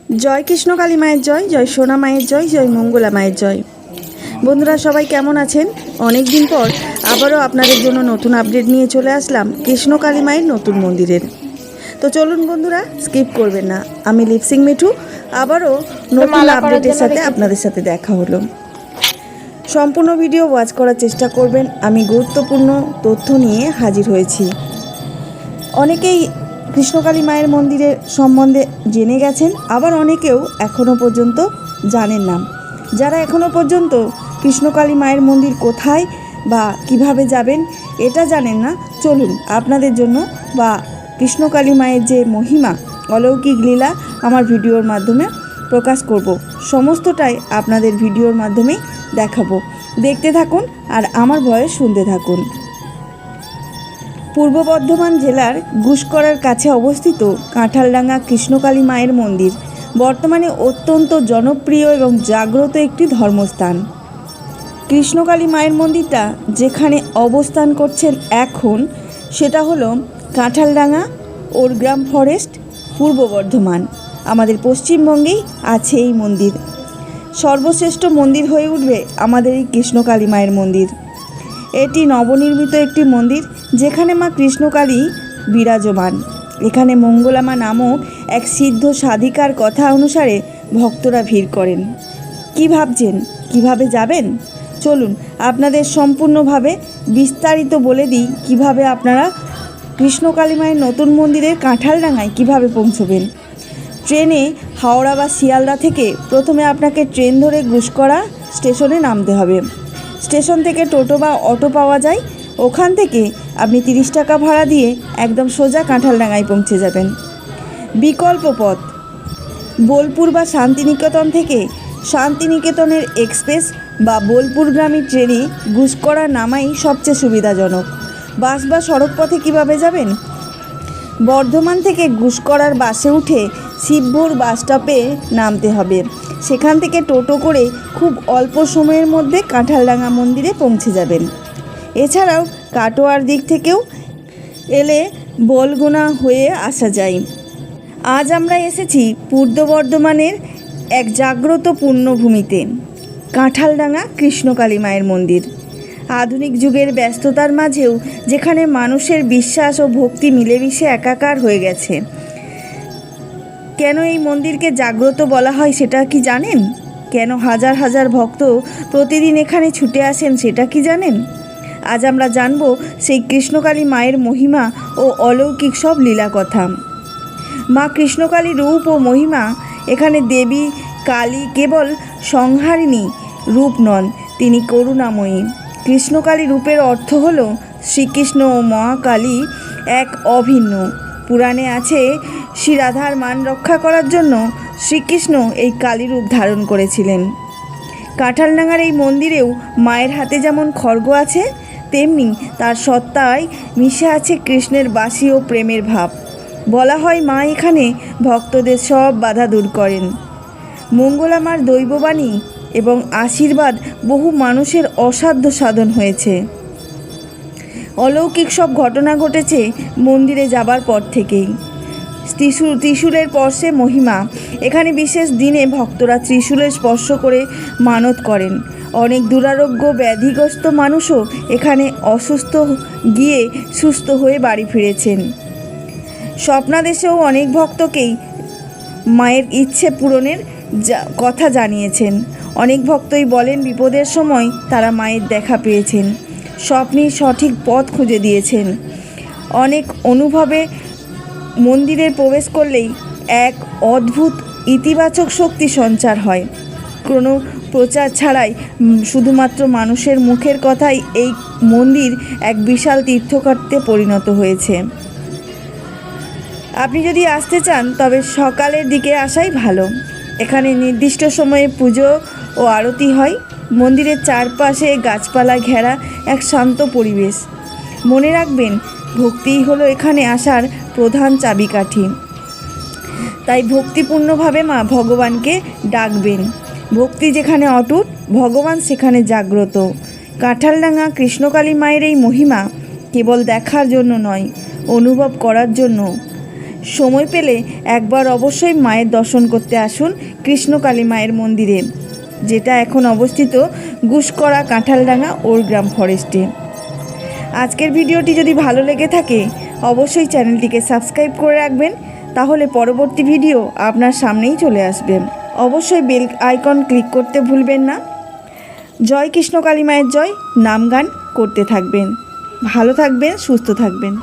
জয় কৃষ্ণকালী মায়ের জয়, জয় সোনা মায়ের জয়, জয় মঙ্গলা মায়ের জয়। বন্ধুরা সবাই কেমন আছেন? অনেক দিন পর আবারও আপনাদের জন্য নতুন আপডেট নিয়ে চলে আসলাম কৃষ্ণকালী মায়ের নতুন মন্দিরের। তো চলুন বন্ধুরা, স্কিপ করবেন না। আমি লিপসিং মিঠু, আবারও নতুন আপডেটের সাথে আপনাদের সাথে দেখা হলো। সম্পূর্ণ ভিডিও ওয়াচ করার চেষ্টা করবেন। আমি গুরুত্বপূর্ণ তথ্য নিয়ে হাজির হয়েছি। অনেকেই কৃষ্ণকালী মায়ের মন্দিরের সম্বন্ধে জেনে গেছেন, আবার অনেকেও এখনও পর্যন্ত জানেন না। যারা এখনও পর্যন্ত কৃষ্ণকালী মায়ের মন্দির কোথায় বা কিভাবে যাবেন এটা জানেন না, চলুন আপনাদের জন্য বা কৃষ্ণকালী মায়ের যে মহিমা, অলৌকিক লীলা আমার ভিডিওর মাধ্যমে প্রকাশ করব। সমস্তটাই আপনাদের ভিডিওর মাধ্যমেই দেখাবো। দেখতে থাকুন আর আমার ভয়েস শুনতে থাকুন। পূর্ব বর্ধমান জেলার গুসকরার কাছে অবস্থিত কাঁঠালডাঙ্গা কৃষ্ণকালী মায়ের মন্দির বর্তমানে অত্যন্ত জনপ্রিয় এবং জাগ্রত একটি ধর্মস্থান। কৃষ্ণকালী মায়ের মন্দিরটা যেখানে অবস্থান করছেন এখন, সেটা হলো কাঁঠালডাঙ্গা ওরগ্রাম ফরেস্ট, পূর্ব বর্ধমান। আমাদের পশ্চিমবঙ্গেই আছে এই মন্দির। সর্বশ্রেষ্ঠ মন্দির হয়ে উঠবে আমাদের এই কৃষ্ণকালী মায়ের মন্দির। এটি নবনির্মিত একটি মন্দির, যেখানে মা কৃষ্ণকালী বিরাজমান। এখানে মঙ্গলা মা নামক এক সিদ্ধ সাধিকার কথা অনুসারে ভক্তরা ভিড় করেন। কি ভাবছেন কিভাবে যাবেন? চলুন আপনাদের সম্পূর্ণভাবে বিস্তারিত বলে দিই কিভাবে আপনারা কৃষ্ণকালী মায়ের নতুন মন্দিরের কাঁঠালডাঙ্গায় কিভাবে পৌঁছবেন। ট্রেনে হাওড়া বা শিয়ালদা থেকে প্রথমে আপনাকে ট্রেন ধরে গুসকরা স্টেশনে নামতে হবে। স্টেশন থেকে টোটো বা অটো পাওয়া যায়। ওখান থেকে আপনি 30 টাকা ভাড়া দিয়ে একদম সোজা কাঁঠালডাঙ্গায় পৌঁছে যাবেন। বিকল্প পথ, বোলপুর বা শান্তিনিকেতন থেকে শান্তিনিকেতনের এক্সপ্রেস বা বোলপুরগামী ট্রেনে গুসকরা নামাই সবচেয়ে সুবিধাজনক। বাস বা সড়ক পথে কীভাবে যাবেন? বর্ধমান থেকে গুসকরার বাসে উঠে শিবপুর বাস স্টপে নামতে হবে। সেখান থেকে টোটো করে খুব অল্প সময়ের মধ্যে কাঁঠালডাঙ্গা মন্দিরে পৌঁছে যাবেন। এছাড়াও কাটোয়ার দিক থেকেও এলে বলগুনা হয়ে আসা যায়। আজ আমরা এসেছি পূর্ব বর্ধমানের এক জাগ্রত পুণ্যভূমিতে, কাঁঠালডাঙ্গা কৃষ্ণকালী মায়ের মন্দির। আধুনিক যুগের ব্যস্ততার মাঝেও যেখানে মানুষের বিশ্বাস ও ভক্তি মিলেমিশে একাকার হয়ে গেছে। কেন এই মন্দিরকে জাগ্রত বলা হয় সেটা কি জানেন? কেন হাজার হাজার ভক্ত প্রতিদিন এখানে ছুটে আসেন সেটা কি জানেন? আজ আমরা জানব সেই কৃষ্ণকালী মায়ের মহিমা ও অলৌকিক সব লীলা কথা। মা কৃষ্ণকালীর রূপ ও মহিমা। এখানে দেবী কালী কেবল সংহারিণী রূপ নন, তিনি করুণাময়ী। কৃষ্ণকালী রূপের অর্থ হল শ্রীকৃষ্ণ ও মা কালী এক অভিন্ন। পুরাণে আছে শ্রী রাধার মান রক্ষা করার জন্য শ্রীকৃষ্ণ এই কালী রূপ ধারণ করেছিলেন। কাঁঠালডাঙ্গার এই মন্দিরেও মায়ের হাতে যেমন খড়গ আছে, তেমনি তার সত্তায় মিশে আছে কৃষ্ণের বাসী ও প্রেমের ভাব। বলা হয় মা এখানে ভক্তদের সব বাধা দূর করেন। মঙ্গলা মার দৈববাণী এবং আশীর্বাদ বহু মানুষের অসাধ্য সাধন হয়েছে। অলৌকিক সব ঘটনা ঘটেছে মন্দিরে যাবার পর থেকেই। ত্রিশূলের স্পর্শে মহিমা। এখানে বিশেষ দিনে ভক্তরা ত্রিশূলের স্পর্শ করে মানত করেন। অনেক দুরারোগ্য ব্যাধিগ্রস্ত মানুষও এখানে অসুস্থ গিয়ে সুস্থ হয়ে বাড়ি ফিরেছেন। স্বপ্নাদেশেও অনেক ভক্তকেই মায়ের ইচ্ছে পূরণের কথা জানিয়েছেন। অনেক ভক্তই বলেন বিপদের সময় তারা মায়ের দেখা পেয়েছেন, স্বপ্নের সঠিক পথ খুঁজে দিয়েছেন। অনেক অনুভবে মন্দিরে প্রবেশ করলেই এক অদ্ভুত ইতিবাচক শক্তি সঞ্চার হয়। কোনো প্রচার ছাড়াই শুধুমাত্র মানুষের মুখের কথাই এই মন্দির এক বিশাল তীর্থক্ষেত্রে পরিণত হয়েছে। আপনি যদি আসতে চান তবে সকালের দিকে আসাই ভালো। এখানে নির্দিষ্ট সময়ে পুজো ও আরতি হয়। মন্দিরের চারপাশে গাছপালা ঘেরা এক শান্ত পরিবেশ। মনে রাখবেন, ভক্তিই হলো এখানে আসার প্রধান চাবিকাঠি। তাই ভক্তিপূর্ণভাবে মা ভগবানকে ডাকবেন। ভক্তি যেখানে অটুট, ভগবান সেখানে জাগ্রত। কাঁঠালডাঙ্গা কৃষ্ণকালী মায়ের এই মহিমা কেবল দেখার জন্য নয়, অনুভব করার জন্য। সময় পেলে একবার অবশ্যই মায়ের দর্শন করতে আসুন কৃষ্ণকালী মায়ের মন্দিরে, যেটা এখন অবস্থিত গুসকরা কাঁঠালডাঙ্গা ওরগ্রাম ফরেস্টে। আজকের ভিডিওটি যদি ভালো লেগে থাকে অবশ্যই চ্যানেলটিকে সাবস্ক্রাইব করে রাখবেন, তাহলে পরবর্তী ভিডিও আপনার সামনেই চলে আসবে। অবশ্যই বেল আইকন ক্লিক করতে ভুলবেন না। জয় কৃষ্ণকালী মায়ের জয় নাম গান করতে থাকবেন। ভালো থাকবেন, সুস্থ থাকবেন।